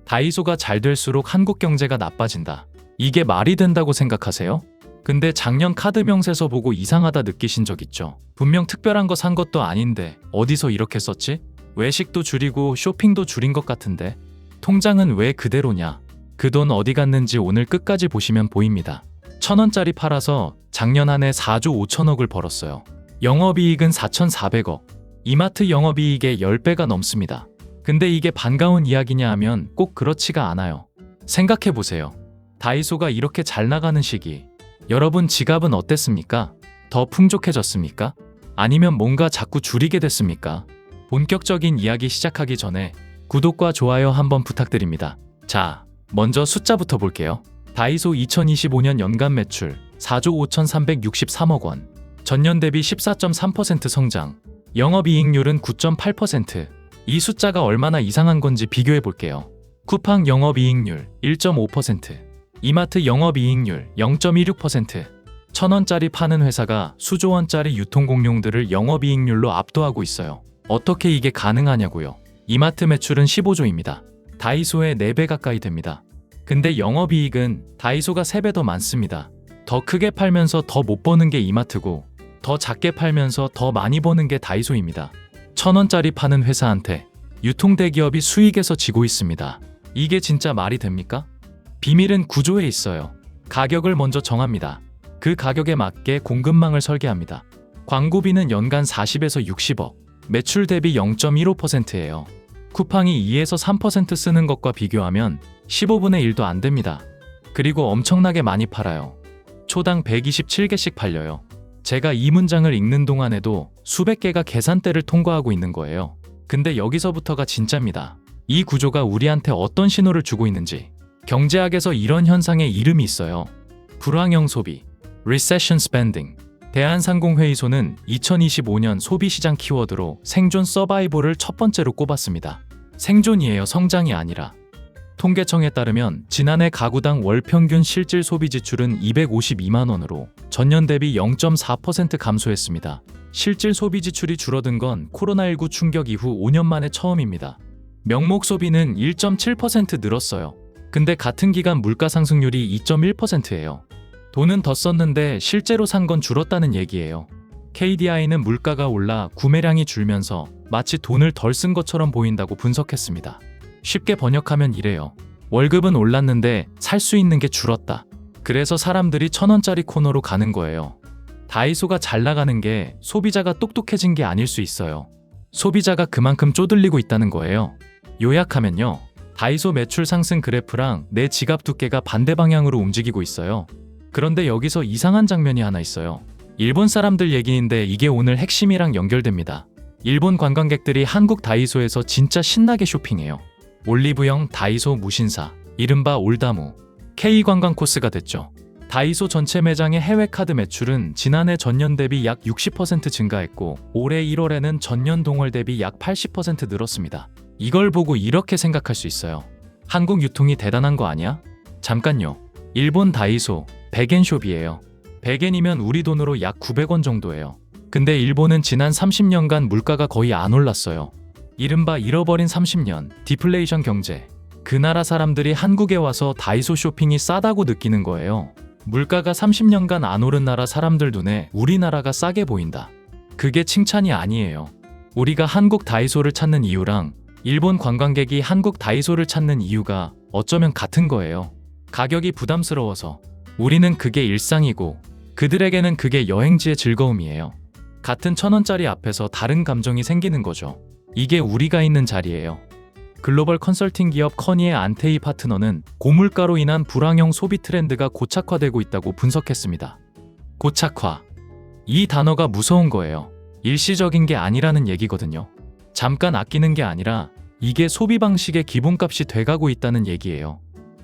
다이소가 잘 될수록 한국 경제가 나빠진다. 이게 말이 된다고 생각하세요? 근데 작년 카드 명세서 보고 이상하다 느끼신 적 있죠? 분명 특별한 거 산 것도 아닌데 어디서 이렇게 썼지? 외식도 줄이고 쇼핑도 줄인 것 같은데 통장은 왜 그대로냐? 그 돈 어디 갔는지 오늘 끝까지 보시면 보입니다. 1,000원짜리 팔아서 작년 한 해 4조 5천억을 벌었어요. 영업이익은 4,400억. 이마트 영업이익의 10배가 넘습니다. 근데 이게 반가운 이야기냐 하면 꼭 그렇지가 않아요. 생각해보세요. 다이소가 이렇게 잘 나가는 시기, 여러분 지갑은 어땠습니까? 더 풍족해졌습니까? 아니면 뭔가 자꾸 줄이게 됐습니까? 본격적인 이야기 시작하기 전에 구독과 좋아요 한번 부탁드립니다. 자, 먼저 숫자부터 볼게요. 다이소 2025년 연간 매출 4조 5,363억 원, 전년 대비 14.3% 성장, 영업이익률은 9.8%. 이 숫자가 얼마나 이상한 건지 비교해 볼게요. 쿠팡 영업이익률 1.5%, 이마트 영업이익률 0.16%. 1,000원짜리 파는 회사가 수조원짜리 유통공룡들을 영업이익률로 압도하고 있어요. 어떻게 이게 가능하냐고요. 이마트 매출은 15조입니다. 다이소의 4배 가까이 됩니다. 근데 영업이익은 다이소가 3배 더 많습니다. 더 크게 팔면서 더 못 버는 게 이마트고, 더 작게 팔면서 더 많이 버는 게 다이소입니다. 1,000원짜리 파는 회사한테 유통대기업이 수익에서 지고 있습니다. 이게 진짜 말이 됩니까? 비밀은 구조에 있어요. 가격을 먼저 정합니다. 그 가격에 맞게 공급망을 설계합니다. 광고비는 연간 40에서 60억, 매출 대비 0.15%예요. 쿠팡이 2에서 3% 쓰는 것과 비교하면 15분의 1도 안 됩니다. 그리고 엄청나게 많이 팔아요. 초당 127개씩 팔려요. 제가 이 문장을 읽는 동안에도 수백 개가 계산대를 통과하고 있는 거예요. 근데 여기서부터가 진짜입니다. 이 구조가 우리한테 어떤 신호를 주고 있는지. 경제학에서 이런 현상의 이름이 있어요. 불황형 소비, Recession Spending. 대한상공회의소는 2025년 소비시장 키워드로 생존 서바이벌을 첫 번째로 꼽았습니다. 생존이에요, 성장이 아니라. 통계청에 따르면 지난해 가구당 월 평균 실질 소비 지출은 252만 원으로 전년 대비 0.4% 감소했습니다. 실질 소비 지출이 줄어든 건 코로나19 충격 이후 5년 만에 처음입니다. 명목 소비는 1.7% 늘었어요. 근데 같은 기간 물가 상승률이 2.1%예요. 돈은 더 썼는데 실제로 산 건 줄었다는 얘기예요. KDI는 물가가 올라 구매량이 줄면서 마치 돈을 덜 쓴 것처럼 보인다고 분석했습니다. 쉽게 번역하면 이래요. 월급은 올랐는데 살 수 있는 게 줄었다. 그래서 사람들이 1,000원짜리 코너로 가는 거예요. 다이소가 잘 나가는 게 소비자가 똑똑해진 게 아닐 수 있어요. 소비자가 그만큼 쪼들리고 있다는 거예요. 요약하면요. 다이소 매출 상승 그래프랑 내 지갑 두께가 반대 방향으로 움직이고 있어요. 그런데 여기서 이상한 장면이 하나 있어요. 일본 사람들 얘기인데 이게 오늘 핵심이랑 연결됩니다. 일본 관광객들이 한국 다이소에서 진짜 신나게 쇼핑해요. 올리브영 다이소 무신사, 이른바 올다무, K관광 코스가 됐죠. 다이소 전체 매장의 해외 카드 매출은 지난해 전년 대비 약 60% 증가했고 올해 1월에는 전년 동월 대비 약 80% 늘었습니다. 이걸 보고 이렇게 생각할 수 있어요. 한국 유통이 대단한 거 아니야? 잠깐요. 일본 다이소 100엔숍이에요. 100엔이면 우리 돈으로 약 900원 정도예요. 근데 일본은 지난 30년간 물가가 거의 안 올랐어요. 이른바 잃어버린 30년, 디플레이션 경제. 그 나라 사람들이 한국에 와서 다이소 쇼핑이 싸다고 느끼는 거예요. 물가가 30년간 안 오른 나라 사람들 눈에 우리나라가 싸게 보인다. 그게 칭찬이 아니에요. 우리가 한국 다이소를 찾는 이유랑 일본 관광객이 한국 다이소를 찾는 이유가 어쩌면 같은 거예요. 가격이 부담스러워서. 우리는 그게 일상이고 그들에게는 그게 여행지의 즐거움이에요. 같은 1,000원짜리 앞에서 다른 감정이 생기는 거죠. 이게 우리가 있는 자리예요. 글로벌 컨설팅 기업 커니의 안테이 파트너는 고물가로 인한 불황형 소비 트렌드가 고착화되고 있다고 분석했습니다. 고착화. 이 단어가 무서운 거예요. 일시적인 게 아니라는 얘기거든요. 잠깐 아끼는 게 아니라 이게 소비 방식의 기본값이 돼가고 있다는 얘기예요.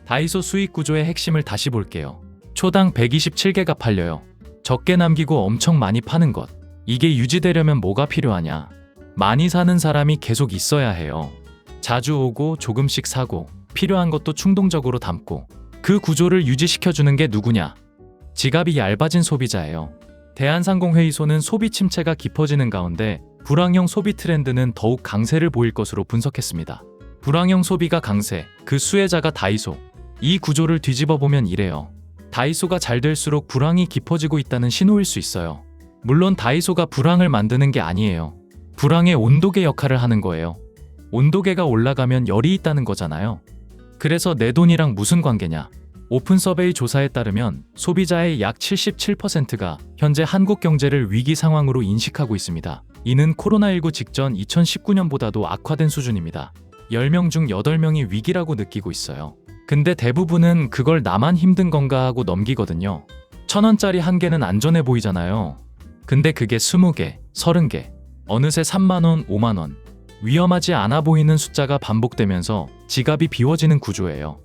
다이소 수익 구조의 핵심을 다시 볼게요. 초당 127개가 팔려요. 적게 남기고 엄청 많이 파는 것. 이게 유지되려면 뭐가 필요하냐? 많이 사는 사람이 계속 있어야 해요. 자주 오고 조금씩 사고 필요한 것도 충동적으로 담고 그 구조를 유지시켜주는 게 누구냐? 지갑이 얇아진 소비자예요. 대한상공회의소는 소비 침체가 깊어지는 가운데 불황형 소비 트렌드는 더욱 강세를 보일 것으로 분석했습니다. 불황형 소비가 강세, 그 수혜자가 다이소. 이 구조를 뒤집어 보면 이래요. 다이소가 잘 될수록 불황이 깊어지고 있다는 신호일 수 있어요. 물론 다이소가 불황을 만드는 게 아니에요. 불황의 온도계 역할을 하는 거예요. 온도계가 올라가면 열이 있다는 거잖아요. 그래서 내 돈이랑 무슨 관계냐? 오픈 서베이 조사에 따르면 소비자의 약 77%가 현재 한국 경제를 위기 상황으로 인식하고 있습니다. 이는 코로나19 직전 2019년보다도 악화된 수준입니다. 10명 중 8명이 위기라고 느끼고 있어요. 근데 대부분은 그걸 나만 힘든 건가 하고 넘기거든요. 1,000원짜리 한 개는 안전해 보이잖아요. 근데 그게 20개, 30개, 어느새 3만원, 5만원. 위험하지 않아 보이는 숫자가 반복되면서 지갑이 비워지는 구조예요.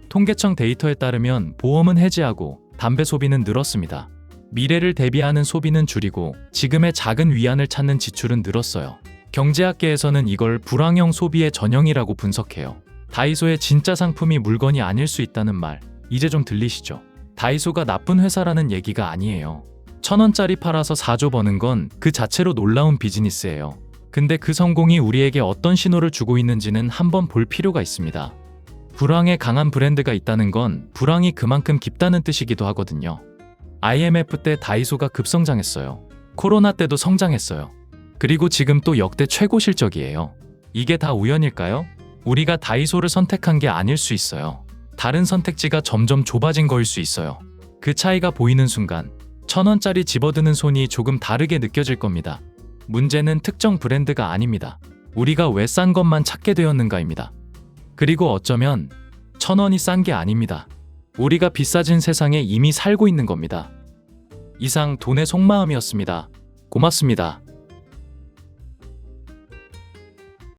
통계청 데이터에 따르면 보험은 해지하고 담배 소비는 늘었습니다. 미래를 대비하는 소비는 줄이고 지금의 작은 위안을 찾는 지출은 늘었어요. 경제학계에서는 이걸 불황형 소비의 전형이라고 분석해요. 다이소의 진짜 상품이 물건이 아닐 수 있다는 말, 이제 좀 들리시죠? 다이소가 나쁜 회사라는 얘기가 아니에요. 1,000원짜리 팔아서 4조 버는 건 그 자체로 놀라운 비즈니스예요. 근데 그 성공이 우리에게 어떤 신호를 주고 있는지는 한번 볼 필요가 있습니다. 불황에 강한 브랜드가 있다는 건 불황이 그만큼 깊다는 뜻이기도 하거든요. IMF 때 다이소가 급성장했어요. 코로나 때도 성장했어요. 그리고 지금 또 역대 최고 실적이에요. 이게 다 우연일까요? 우리가 다이소를 선택한 게 아닐 수 있어요. 다른 선택지가 점점 좁아진 거일 수 있어요. 그 차이가 보이는 순간 1,000원짜리 집어드는 손이 조금 다르게 느껴질 겁니다. 문제는 특정 브랜드가 아닙니다. 우리가 왜 싼 것만 찾게 되었는가입니다. 그리고 어쩌면 1,000원이 싼 게 아닙니다. 우리가 비싸진 세상에 이미 살고 있는 겁니다. 이상 돈의 속마음이었습니다. 고맙습니다.